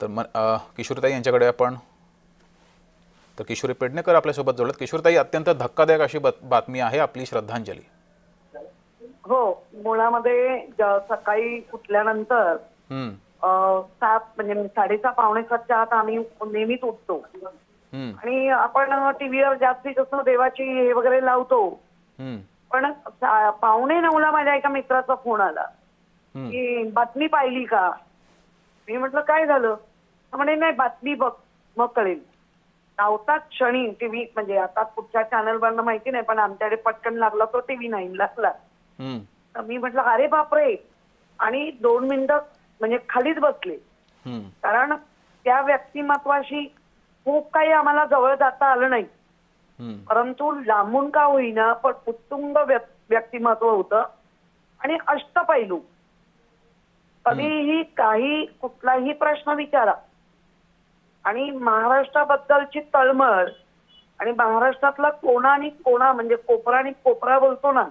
तर किशोरीताई यांच्याकडे आपण, तर किशोरी पेडणेकर आपल्यासोबत जोडत. किशोरीताई, अत्यंत धक्कादायक अशी बातमी आहे, आपली श्रद्धांजली. हो, मुळामध्ये सकाळी उठल्यानंतर 7 म्हणजे 6:30 पावणे 7च्या आत आम्ही नेहमीच उठतो आणि आपण टीव्हीवर जास्तीत जास्त देवाची हे वगैरे लावतो. पण 8:45ला माझ्या एका मित्राचा फोन आला की बातमी पाहिली का. मी म्हटलं काय झालं. म्हणे नाही, बातमी बघ मग कळेल. लावताच क्षणी टीव्ही, म्हणजे आता कुठच्या चॅनलवरनं माहिती नाही, पण आमच्याकडे पटकन लागला तो TV9 लागला. तर मी म्हटलं अरे बापरे, आणि 2 मिनिटं म्हणजे खालीच बसले. कारण त्या व्यक्तिमत्वाशी खूप काही आम्हाला जवळ जाता आलं नाही, परंतु लांबून का होईना पण उत्तुंग व्यक्तिमत्व होतं आणि अष्टपैलू. कधीही काही कुठलाही प्रश्न विचारा आणि महाराष्ट्राबद्दलची तळमळ आणि महाराष्ट्रातला कोणा आणि कोणा म्हणजे कोपरा आणि कोपरा बोलतो ना,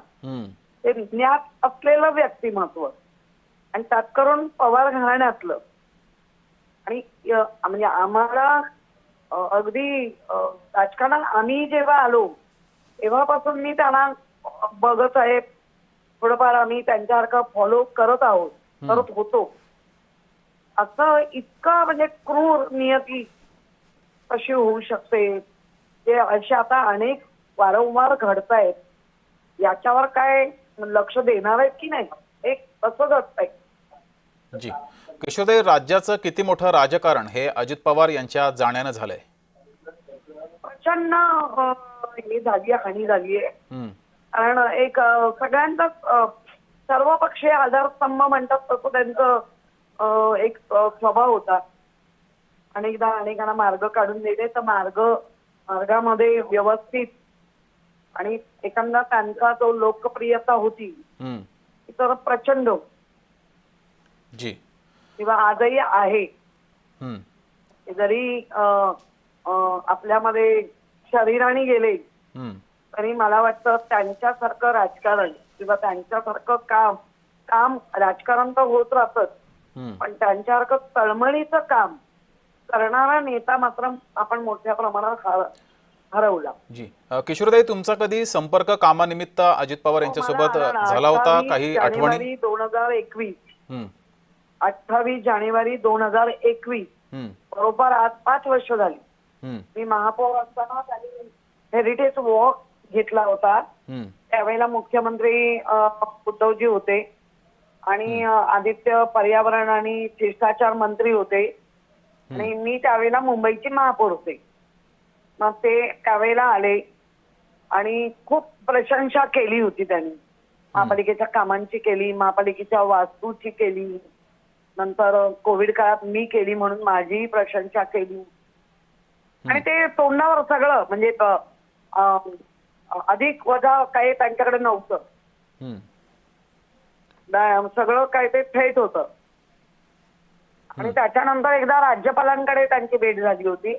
ते ज्ञात असलेलं व्यक्तिमत्व आणि त्यात करून पवार घराण्यातलं. आणि म्हणजे आम्हाला अगदी राजकारणात आम्ही जेव्हा आलो तेव्हापासून मी त्यांना बघत आहे, थोडंफार आम्ही त्यांच्यासारखं फॉलो करत होतो. असं इतकं म्हणजे क्रूर नियती कशी होऊ शकते, ते असे आता अनेक वारंवार घडतायत. याच्यावर काय लक्ष देणार आहेत की नाही, एक असं घडतंय. जी किशोरताई, राज्याचं किती मोठं राजकारण हे अजित पवार यांच्या जाण्यानं झालंय. प्रचंड हे झाली, हानी झालीये. कारण एक सगळ्यांचाच सर्वपक्षीय आधारस्तंभ म्हणतात तसं त्यांचं एक स्वभाव होता. अनेकांना मार्ग काढून दिले, तर मार्गामध्ये व्यवस्थित आणि एखादा त्यांचा जो लोकप्रियता होती तर प्रचंड जी किंवा आजही आहे. जरी आपल्यामध्ये शरीराने गेले तरी मला वाटतं त्यांच्यासारखं राजकारण किंवा त्यांच्यासारखं काम राजकारण तर होत राहतच, पण त्यांच्यासारखं तळमळीचं काम करणारा नेता मात्र आपण मोठ्या प्रमाणात हरवला. जी किशोरताई, तुमचा कधी संपर्क कामानिमित्त अजित पवार यांच्यासोबत झाला होता? काही आठवणी? 2021 28 जानेवारी 2021 बरोबर आज 5 वर्ष झाली. मी महापौर असताना त्यांनी हेरिटेज वॉक घेतला होता. त्यावेळेला मुख्यमंत्री उद्धवजी होते आणि आदित्य पर्यावरण आणि शिष्टाचार मंत्री होते आणि मी त्यावेळेला मुंबईची महापौर होते. मग ते त्यावेळेला आले आणि खूप प्रशंसा केली होती त्यांनी. महापालिकेच्या कामांची केली, महापालिकेच्या वास्तूची केली, नंतर कोविड काळात मी केली म्हणून माझी प्रशंसा केली. आणि ते तोंडावर सगळं म्हणजे अधिक वजा काही त्यांच्याकडे नव्हतं, सगळं काय ते थेट होतं. आणि त्याच्यानंतर एकदा राज्यपालांकडे त्यांची भेट झाली होती,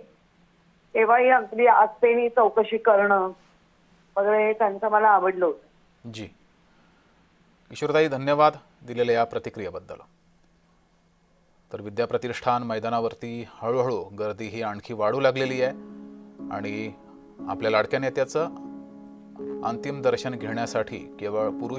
तेव्हाही अगदी आस्थेने चौकशी करणं वगैरे त्यांचं मला आवडलं होतं. जी किशोरताई, धन्यवाद दिलेल्या या प्रतिक्रियेबद्दल. तर विद्याप्रतिष्ठान मैदानावरती हळूहळू गर्दी ही आणखी वाढू लागलेली आहे आणि आपल्या लाडक्या नेत्याचं अंतिम दर्शन घेण्यासाठी केवळ पुरुष